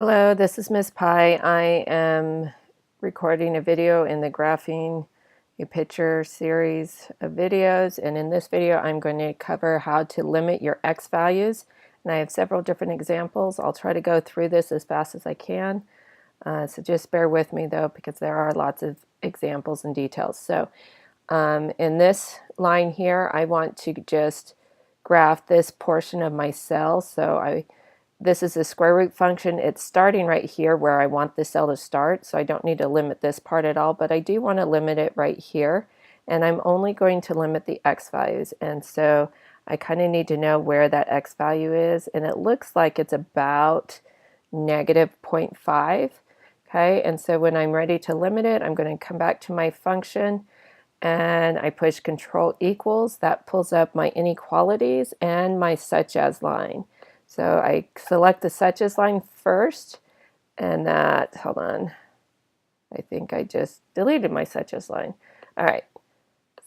Hello, this is Miss Pi. I am recording a video in the Graphing a Picture series of videos, and in this video I'm going to cover how to limit your X values, and I have several different examples. I'll try to go through this as fast as I can, so just bear with me though, because there are lots of examples and details. So in this line here I want to just graph this portion of my cell. This is a square root function. It's starting right here where I want the cell to start, so I don't need to limit this part at all, but I do want to limit it right here, and I'm only going to limit the X values, and so I kind of need to know where that X value is, and it looks like it's about negative 0.5. Okay, and so when I'm ready to limit it, I'm going to come back to my function and I push Control equals. That pulls up my inequalities and my such as line. So I select the such as line first, and that, hold on, I think I just deleted my such as line. All right,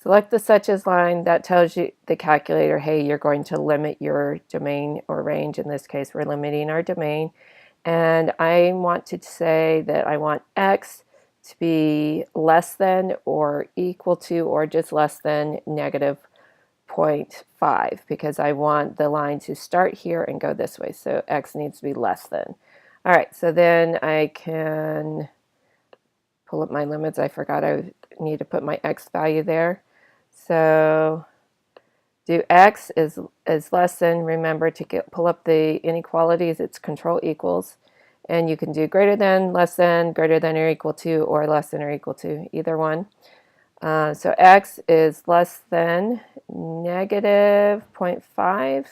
select the such as line. That tells you, the calculator, hey, you're going to limit your domain or range. In this case, we're limiting our domain. And I want to say that I want X to be less than or equal to or just less than negative 0.5, because I want the line to start here and go this way. So X needs to be less than. All right, so then I can pull up my limits. I forgot I need to put my X value there. So do X is less than, remember to pull up the inequalities, it's Control equals. And you can do greater than, less than, greater than or equal to, or less than or equal to, either one. So X is less than negative 0.5.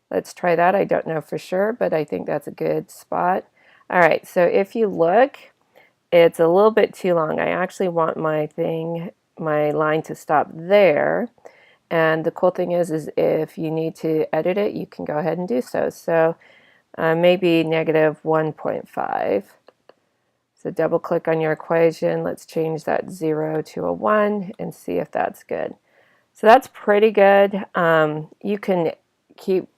Let's try that. I don't know for sure, but I think that's a good spot. All right, so if you look, it's a little bit too long. I actually want my line to stop there. And the cool thing is if you need to edit it, you can go ahead and do so. So maybe negative 1.5. So double click on your equation. Let's change that 0 to a 1 and see if that's good. So that's pretty good. You can keep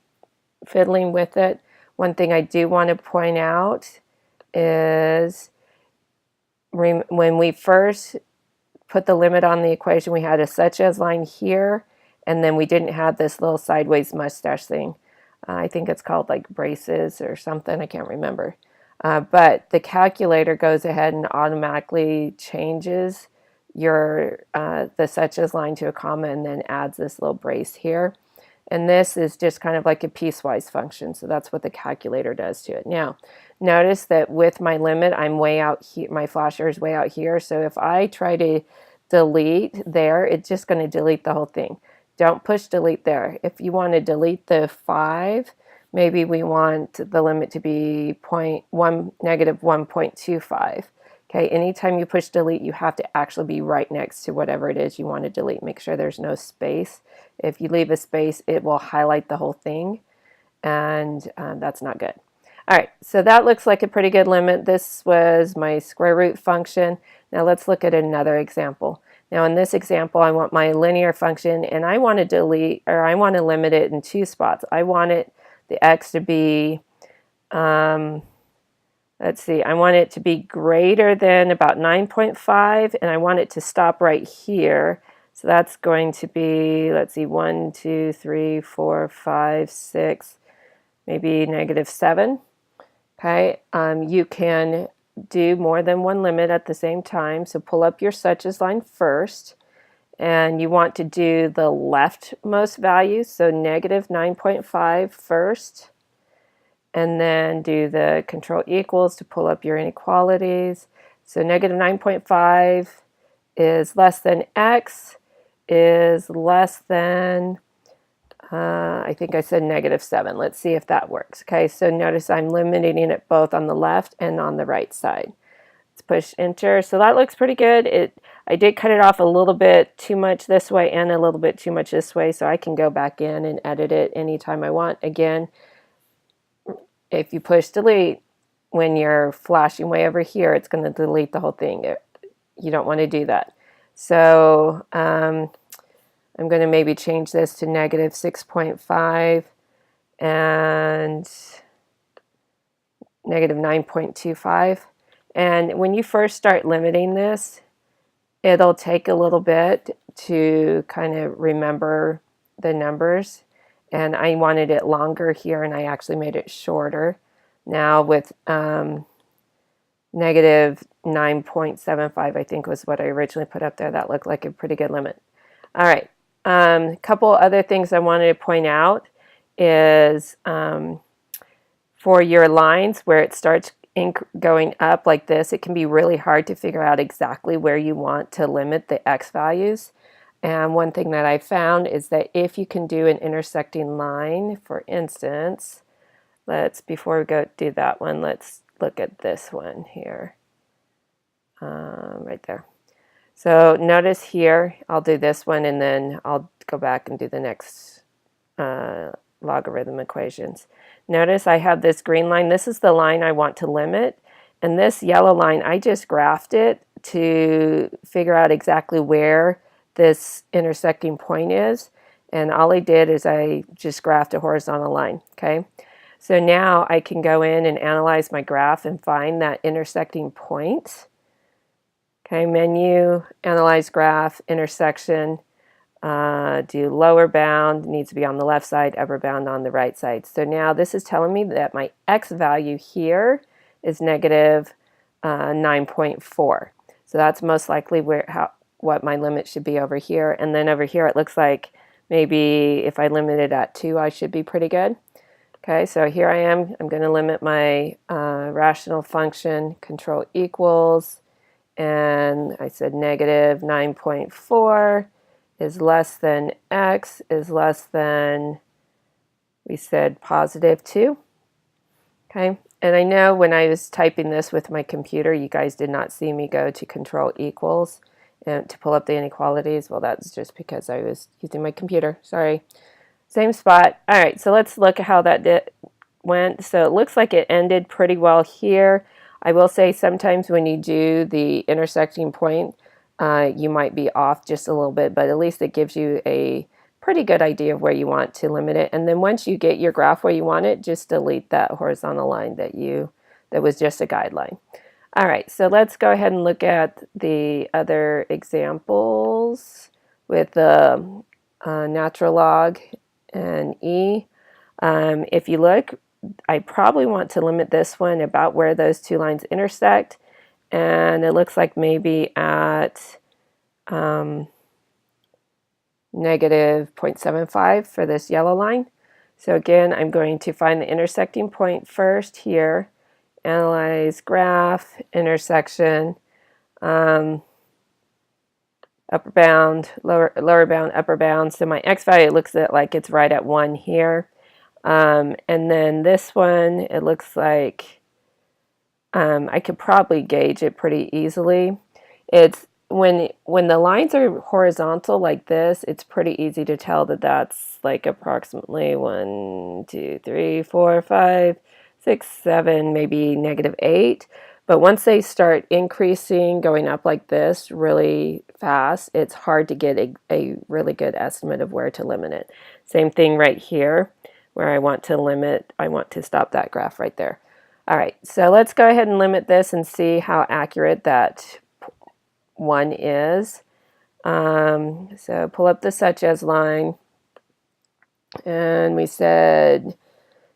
fiddling with it. One thing I do want to point out is when we first put the limit on the equation, we had a such as line here, and then we didn't have this little sideways mustache thing. I think it's called like braces or something. I can't remember. But the calculator goes ahead and automatically changes your the such as line to a comma and then adds this little brace here. And this is just kind of like a piecewise function. So that's what the calculator does to it. Now, notice that with my limit, I'm way out here. My flasher is way out here. So if I try to delete there, it's just going to delete the whole thing. Don't push delete there. If you want to delete the 5, maybe we want the limit to be negative 1.25. Okay, anytime you push delete, you have to actually be right next to whatever it is you want to delete. Make sure there's no space. If you leave a space, it will highlight the whole thing, and that's not good. All right, so that looks like a pretty good limit. This was my square root function. Now let's look at another example. Now in this example, I want my linear function, and I want to delete, or I want to limit it in 2 spots. I want the X to be, let's see, I want it to be greater than about 9.5, and I want it to stop right here. So that's going to be, let's see, 1, 2, 3, 4, 5, 6, maybe negative 7. Okay, you can do more than one limit at the same time. So pull up your such as line first, and you want to do the leftmost value, so negative 9.5 first, and then do the Control equals to pull up your inequalities. So negative 9.5 is less than X is less than, I think I said negative 7. Let's see if that works. Okay, so notice I'm limiting it both on the left and on the right side. Let's push enter. So that looks pretty good. I did cut it off a little bit too much this way and a little bit too much this way, so I can go back in and edit it anytime I want. Again, if you push delete when you're flashing way over here, it's going to delete the whole thing. You don't want to do that. So I'm going to maybe change this to negative 6.5 and negative 9.25. And when you first start limiting this, it'll take a little bit to kind of remember the numbers. And I wanted it longer here, and I actually made it shorter. Now with negative 9.75, I think was what I originally put up there. That looked like a pretty good limit. All right. A couple other things I wanted to point out is for your lines where it starts going up like this, it can be really hard to figure out exactly where you want to limit the x values. And one thing that I found is that if you can do an intersecting line, for instance, before we go do that one, let's look at this one here, right there. So notice here, I'll do this one and then I'll go back and do the next logarithm equations. Notice I have this green line. This is the line I want to limit. And this yellow line, I just graphed it to figure out exactly where this intersecting point is. And all I did is I just graphed a horizontal line, okay? So now I can go in and analyze my graph and find that intersecting point. Okay, menu, analyze graph, intersection, do lower bound, needs to be on the left side, upper bound on the right side. So now this is telling me that my x value here is negative 9.4. So that's most likely what my limit should be over here. And then over here it looks like maybe if I limit it at 2, I should be pretty good. Okay, so here I am. I'm going to limit my rational function, control equals, and I said negative 9.4 is less than x is less than, we said positive 2. Okay, and I know when I was typing this with my computer, you guys did not see me go to control equals and to pull up the inequalities. Well, that's just because I was using my computer. Sorry. Same spot. All right, so let's look at how that went. So it looks like it ended pretty well here. I will say sometimes when you do the intersecting point, you might be off just a little bit, but at least it gives you a pretty good idea of where you want to limit it. And then once you get your graph where you want it, just delete that horizontal line that was just a guideline. All right, so let's go ahead and look at the other examples with the natural log and e. If you look, I probably want to limit this one about where those two lines intersect, and it looks like maybe at negative 0.75 for this yellow line. So again, I'm going to find the intersecting point first here, analyze graph, intersection, upper bound, lower bound, upper bound. So my x value looks like it's right at 1 here. And then this one, it looks like I could probably gauge it pretty easily. It's when the lines are horizontal like this, it's pretty easy to tell that that's like approximately 1, 2, 3, 4, 5, 6, 7, maybe negative 8. But once they start increasing, going up like this really fast, it's hard to get a really good estimate of where to limit it. Same thing right here, where I want to stop that graph right there. All right, so let's go ahead and limit this and see how accurate that one is. So pull up the such as line, and we said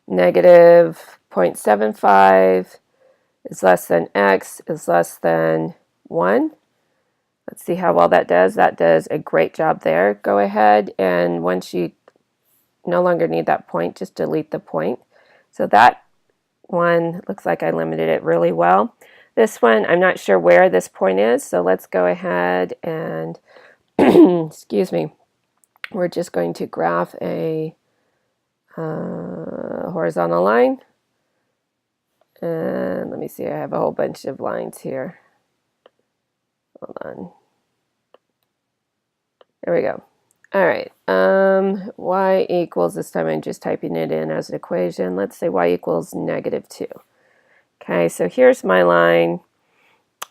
negative 0.75 is less than x is less than 1. Let's see how well that does. That does a great job there. Go ahead, and once you no longer need that point, just delete the point. So that one looks like I limited it really well. This one, I'm not sure where this point is, so let's go ahead and, excuse me, we're just going to graph a horizontal line. And let me see, I have a whole bunch of lines here. Hold on. There we go. All right, y equals, this time I'm just typing it in as an equation. Let's say y equals negative 2. Okay, so here's my line,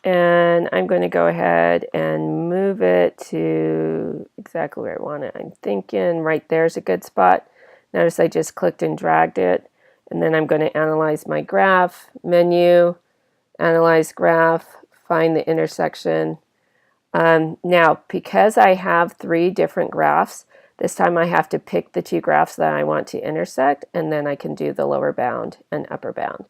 and I'm going to go ahead and move it to exactly where I want it. I'm thinking right there's a good spot. Notice I just clicked and dragged it. and then I'm going to analyze my graph, menu, analyze graph, find the intersection. Now, because I have 3 different graphs, this time I have to pick the 2 graphs that I want to intersect, and then I can do the lower bound and upper bound.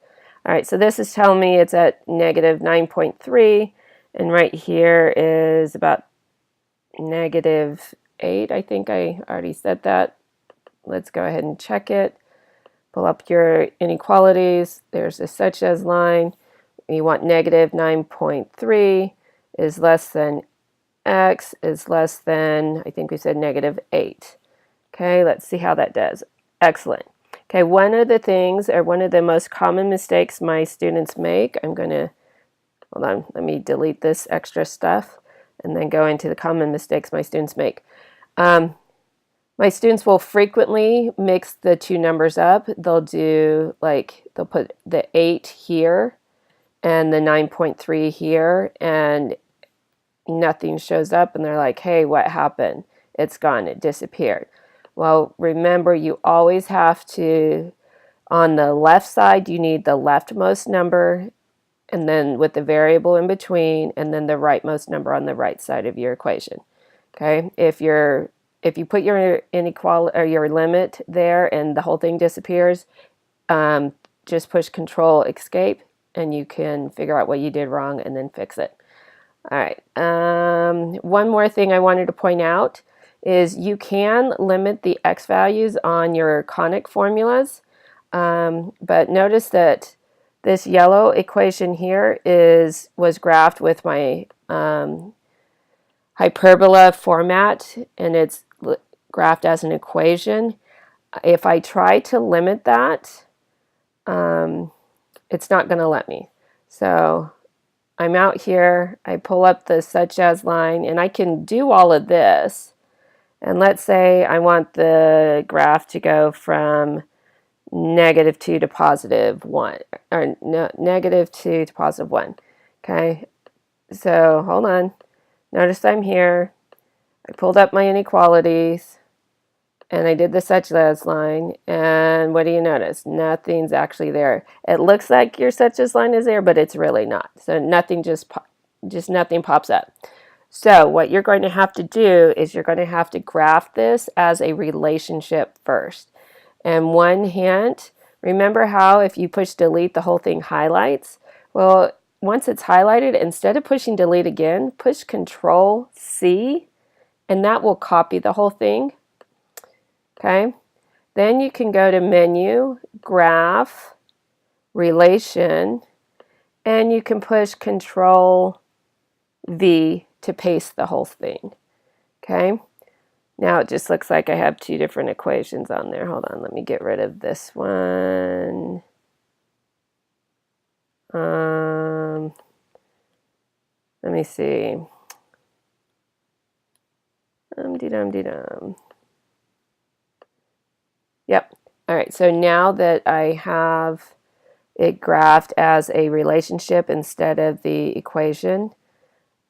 All right, so this is telling me it's at negative 9.3, and right here is about negative 8. I think I already said that. Let's go ahead and check it. Pull up your inequalities. There's a such as line. You want negative 9.3 is less than x is less than, I think we said negative 8. Okay, let's see how that does. Excellent. Okay, one of the things, or one of the most common mistakes my students make, I'm going to, hold on, let me delete this extra stuff and then go into the common mistakes my students make. My students will frequently mix the 2 numbers up. They'll do, like, they'll put the 8 here and the 9.3 here, and nothing shows up, and they're like, hey, what happened? It's gone, it disappeared. Well, remember, you always have to, on the left side, you need the leftmost number, and then with the variable in between, and then the rightmost number on the right side of your equation. Okay, if you put your inequality or your limit there and the whole thing disappears, just push Control Escape, and you can figure out what you did wrong and then fix it. All right. One more thing I wanted to point out is you can limit the x values on your conic formulas, but notice that this yellow equation here was graphed with my hyperbola format, and it's graphed as an equation. If I try to limit that, it's not going to let me. So I'm out here, I pull up the such as line, and I can do all of this. And let's say I want the graph to go from -2 to +1, or no, -2 to +1. Okay, so hold on. Notice I'm here. I pulled up my inequalities, and I did the such as line, and what do you notice? Nothing's actually there. It looks like your such as line is there, but it's really not. So nothing just nothing pops up. So what you're going to have to do is you're going to have to graph this as a relationship first. And one hint, remember how if you push delete, the whole thing highlights? Well, once it's highlighted, instead of pushing delete again, push Control C, and that will copy the whole thing. Okay, then you can go to Menu, Graph, Relation, and you can push Control V to paste the whole thing. Okay, now it just looks like I have 2 different equations on there. Hold on, let me get rid of this one. Let me see. Dum-de-dum-de-dum. Yep. All right, so now that I have it graphed as a relationship instead of the equation,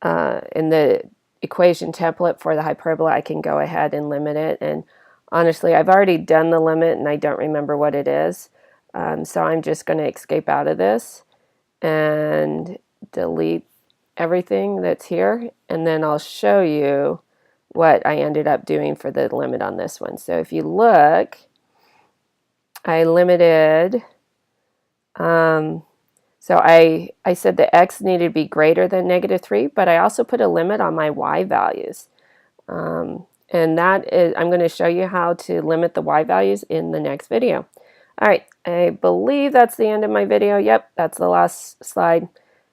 in the equation template for the hyperbola, I can go ahead and limit it. And honestly, I've already done the limit and I don't remember what it is. So I'm just going to escape out of this and delete everything that's here. And then I'll show you what I ended up doing for the limit on this one. So if you look, I limited, so I said the x needed to be greater than -3, but I also put a limit on my y values. And that is, I'm going to show you how to limit the y values in the next video. All right, I believe that's the end of my video. Yep, that's the last slide.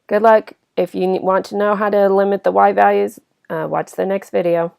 Good luck. If you want to know how to limit the y values, watch the next video.